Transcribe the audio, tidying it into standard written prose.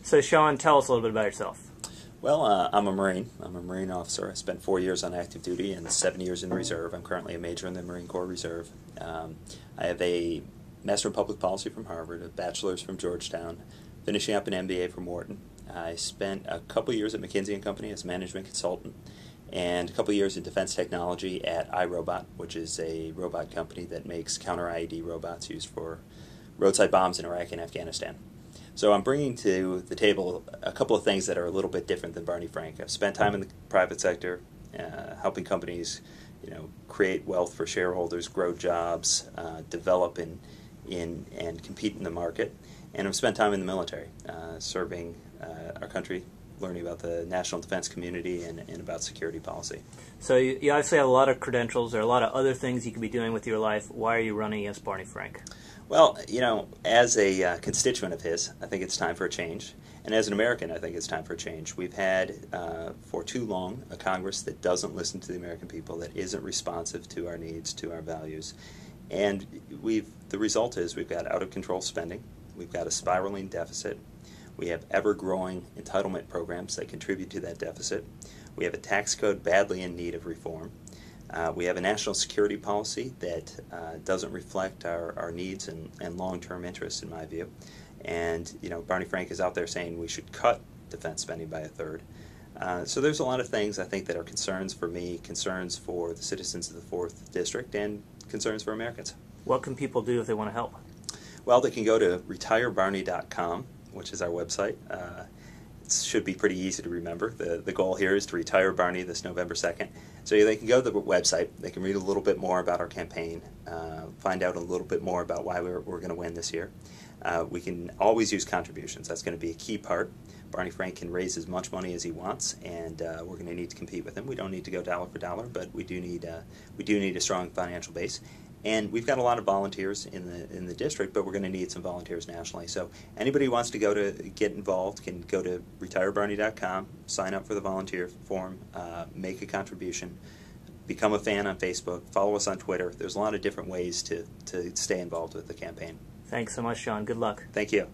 So Sean, tell us a little bit about yourself. Well, I'm a Marine. I'm a Marine officer. I spent 4 years on active duty and 7 years in the Reserve. I'm currently a major in the Marine Corps Reserve. I have a Master in Public Policy from Harvard, a bachelor's from Georgetown, finishing up an MBA from Wharton. I spent a couple years at McKinsey & Company as a management consultant and a couple years in defense technology at iRobot, which is a robot company that makes counter-IED robots used for roadside bombs in Iraq and Afghanistan. So I'm bringing to the table a couple of things that are a little bit different than Barney Frank. I've spent time in the private sector, helping companies, create wealth for shareholders, grow jobs, develop and compete in the market. And I've spent time in the military, serving our country, learning about the national defense community and about security policy. So you obviously have a lot of credentials. There are a lot of other things you could be doing with your life. Why are you running against Barney Frank? Well, as a constituent of his, I think it's time for a change. And as an American, I think it's time for a change. We've had, for too long, a Congress that doesn't listen to the American people, that isn't responsive to our needs, to our values. And the result is we've got out-of-control spending. We've got a spiraling deficit. We have ever-growing entitlement programs that contribute to that deficit. We have a tax code badly in need of reform. We have a national security policy that doesn't reflect our needs and long-term interests, in my view. And Barney Frank is out there saying we should cut defense spending by a third. So there's a lot of things I think that are concerns for me, concerns for the citizens of the 4th District, and concerns for Americans. What can people do if they want to help? Well, they can go to retirebarney.com, which is our website. It should be pretty easy to remember. The goal here is to retire Barney this November 2nd. So they can go to the website, they can read a little bit more about our campaign, find out a little bit more about why we're going to win this year. We can always use contributions. That's going to be a key part. Barney Frank can raise as much money as he wants, and we're going to need to compete with him. We don't need to go dollar for dollar, but we do need a strong financial base. And we've got a lot of volunteers in the district, but we're going to need some volunteers nationally. So anybody who wants to go to get involved can go to retirebarney.com, sign up for the volunteer form, make a contribution, become a fan on Facebook, follow us on Twitter. There's a lot of different ways to stay involved with the campaign. Thanks so much, Sean. Good luck. Thank you.